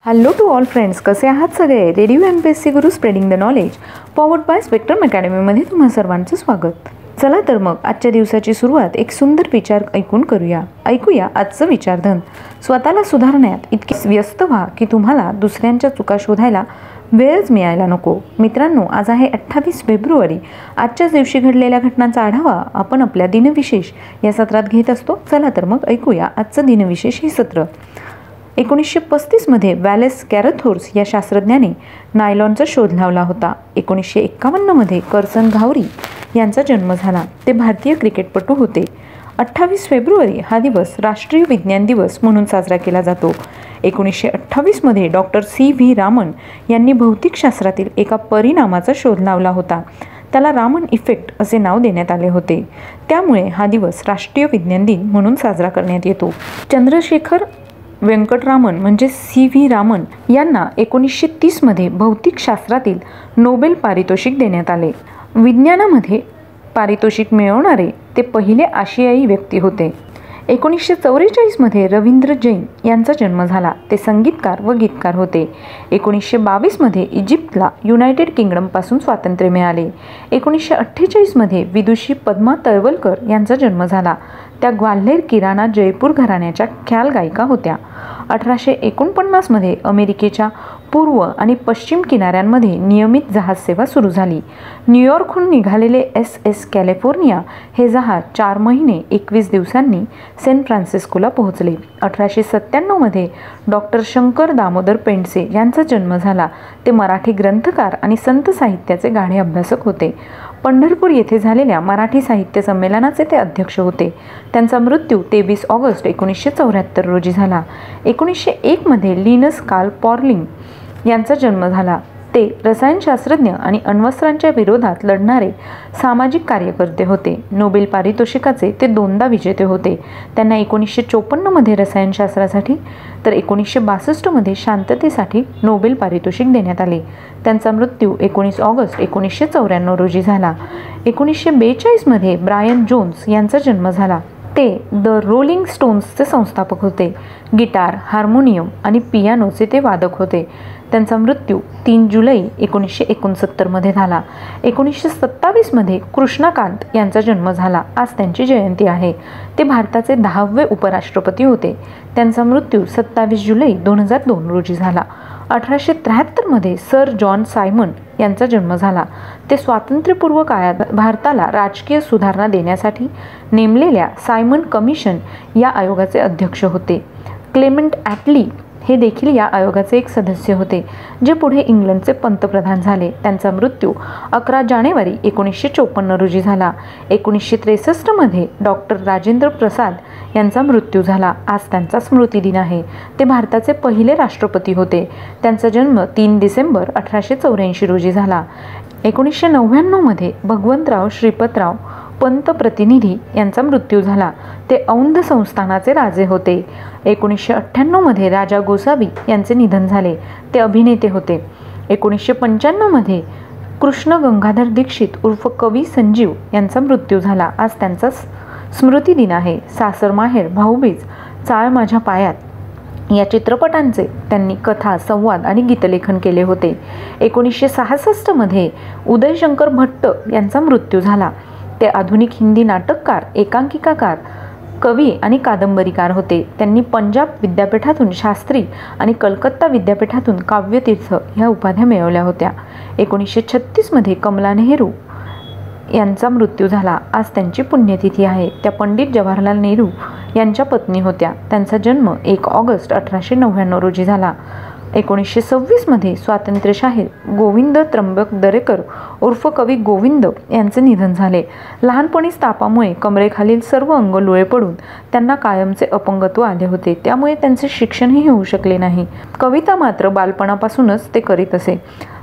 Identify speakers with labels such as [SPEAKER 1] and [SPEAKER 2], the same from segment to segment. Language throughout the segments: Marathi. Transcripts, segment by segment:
[SPEAKER 1] हॅलो टू ऑल फ्रेंड्स, कसे आहात सगळे? Radio MPSC Guru spreading the knowledge powered by spectrum अकॅडमीमध्ये तुम्हा सर्वांचं स्वागत. चला तर मग आजच्या दिवसाची सुरुवात एक सुंदर विचार ऐकून करूया. ऐकूया आजचं विचारधन. स्वतःला सुधारण्यात इतके व्यस्त व्हा की तुम्हाला दुसऱ्यांच्या चुका शोधायला वेळच मिळायला नको. मित्रांनो, आज आहे 28 फेब्रुवारी. आजच्याच दिवशी घडलेल्या घटनांचा आढावा आपण आपल्या दिनविशेष या सत्रात घेत असतो. चला तर मग ऐकूया आजचं दिनविशेष हे सत्र. 1935 मध्ये वॅलेस कॅरथोर्स या शास्त्रज्ञाने नायलॉनचा शोध लावला होता. 1951 मध्ये करसन घावरी यांचा जन्म झाला. ते भारतीय क्रिकेटपटू होते. 28 फेब्रुवारी हा दिवस राष्ट्रीय विज्ञान दिवस म्हणून साजरा केला जातो. 1928 मध्ये डॉक्टर C.V. रामन यांनी भौतिकशास्त्रातील एका परिणामाचा शोध लावला होता. त्याला रामन इफेक्ट असे नाव देण्यात आले होते. त्यामुळे हा दिवस राष्ट्रीय विज्ञान दिन म्हणून साजरा करण्यात येतो. चंद्रशेखर वेंकटरामन म्हणजे C.V. रामन यांना 1930 मध्ये भौतिकशास्त्रातील नोबेल पारितोषिक देण्यात आले. विज्ञानामध्ये पारितोषिक मिळवणारे ते पहिले आशियाई व्यक्ती होते. 1944 मध्ये रवींद्र जैन यांचा जन्म झाला. ते संगीतकार व गीतकार होते. 1922 मध्ये इजिप्तला युनायटेड किंगडमपासून स्वातंत्र्य मिळाले. 1948 मध्ये विदुषी पद्मा तळवलकर यांचा जन्म झाला. त्या ग्वाल्हेर किराणा जयपूर घराण्याच्या ख्याल गायिका होत्या. 1849 मध्ये अमेरिकेच्या पूर्व आणि पश्चिम किनाऱ्यांमध्ये नियमित जहाज सेवा सुरू झाली. न्यूयॉर्कहून निघालेले SS कॅलिफोर्निया हे जहाज 4 महिने 21 दिवसांनी सॅन फ्रान्सिस्कोला पोहोचले. 1897 मध्ये डॉक्टर शंकर दामोदर पेंडसे यांचा जन्म झाला. ते मराठी ग्रंथकार आणि संत साहित्याचे गाढे अभ्यासक होते. पंढरपूर येथे झालेल्या मराठी साहित्य संमेलनाचे ते अध्यक्ष होते. त्यांचा मृत्यू 23 ऑगस्ट 1974 रोजी झाला. 1901 मध्ये लिनस कार्ल पॉर्लिंग यांचा जन्म झाला. ते रसायनशास्त्रज्ञ आणि अण्वस्त्रांच्या विरोधात लढणारे सामाजिक कार्यकर्ते होते. नोबेल पारितोषिकाचे ते 2दा विजेते होते. त्यांना 1954 मध्ये रसायनशास्त्रासाठी तर 1962 मध्ये शांततेसाठी नोबेल पारितोषिक देण्यात आले. त्यांचा मृत्यू 19 ऑगस्ट 1994 रोजी झाला. 1942 मध्ये ब्रायन जोन्स यांचा जन्म झाला. ते द रोलिंग स्टोन्सचे संस्थापक होते. गिटार, हार्मोनियम आणि पियानोचे ते वादक होते. त्यांचा मृत्यू 3 जुलै 1969 मध्ये झाला. 1927 मध्ये कृष्णकांत यांचा जन्म झाला. आज त्यांची जयंती आहे. ते भारताचे 10वे उपराष्ट्रपती होते. त्यांचा मृत्यू 27 जुलै 2002 रोजी झाला. 1873 मध्ये सर जॉन सायमन यांचा जन्म झाला. ते स्वातंत्र्यपूर्व काळात भारताला राजकीय सुधारणा देण्यासाठी नेमलेल्या सायमन कमिशन या आयोगाचे अध्यक्ष होते. क्लेमेंट ॲटली हे देखील या आयोगाचे एक सदस्य होते, जे पुढे इंग्लंडचे पंतप्रधान झाले. त्यांचा मृत्यू 11 जानेवारी 1954 रोजी झाला. 1963 मध्ये डॉक्टर राजेंद्र प्रसाद यांचा मृत्यू झाला. आज त्यांचा स्मृतिदिन आहे. ते भारताचे पहिले राष्ट्रपती होते. त्यांचा जन्म 3 डिसेंबर 1884 रोजी झाला. 1999 मध्ये भगवंतराव श्रीपतराव पंत प्रतिनिधी यांचा मृत्यू झाला. ते औंध संस्थानाचे राजे होते. 1998 मध्ये राजा गोसावी यांचे निधन झाले. ते अभिनेते होते. 1995 मध्ये कृष्ण गंगाधर दीक्षित उर्फ कवी संजीव यांचा मृत्यू झाला. आज त्यांचा स्मृतिदिन आहे. सासर माहेर, भाऊबीज, चाळ माझ्या पायात या चित्रपटांचे त्यांनी कथा, संवाद आणि गीतलेखन केले होते. 1966 मध्ये उदयशंकर भट्ट यांचा मृत्यू झाला. ते आधुनिक हिंदी नाटककार, एकांकिकाकार, कवी आणि कादंबरीकार होते. त्यांनी पंजाब विद्यापीठातून शास्त्री आणि कलकत्ता विद्यापीठातून काव्यतीर्थ ह्या उपाध्या मिळवल्या होत्या. 1936 मध्ये कमला नेहरू यांचा मृत्यू झाला. आज त्यांची पुण्यतिथी आहे. त्या पंडित जवाहरलाल नेहरू यांच्या पत्नी होत्या. त्यांचा जन्म 1 ऑगस्ट 1899 रोजी झाला. 1926 मध्ये स्वातंत्र्यशाहीर गोविंद त्र्यंबक दरेकर उर्फ कवी गोविंद यांचे निधन झाले. लहानपणीच तापामुळे कमरेखालील सर्व अंग लुळे पडून त्यांना कायमचे अपंगत्व आले होते. त्यामुळे त्यांचे शिक्षणही होऊ शकले नाही. कविता मात्र बालपणापासूनच ते करीत असे.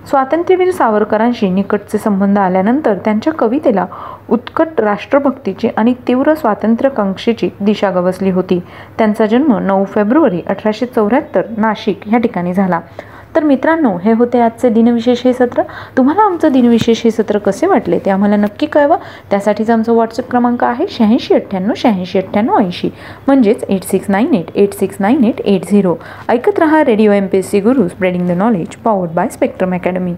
[SPEAKER 1] स्वातंत्र्यवीर सावरकरांशी निकटचे संबंध आल्यानंतर त्यांच्या कवितेला उत्कट राष्ट्रभक्तीची आणि तीव्र स्वातंत्र्यकांक्षेची दिशा गवसली होती. त्यांचा जन्म 9 फेब्रुवारी 1874 नाशिक ह्या ठिकाणी झाला. तर मित्रांनो, हे होते आजचे दिनविशेष हे सत्र. तुम्हाला आमचं दिनविशेष हे सत्र कसे वाटले ते आम्हाला नक्की कळवा. त्यासाठीच आमचा व्हॉट्सअप क्रमांक आहे 8698869880, म्हणजेच 8698869880. ऐकत रहा radio MPSC Guru, spreading the knowledge, powered by spectrum academy.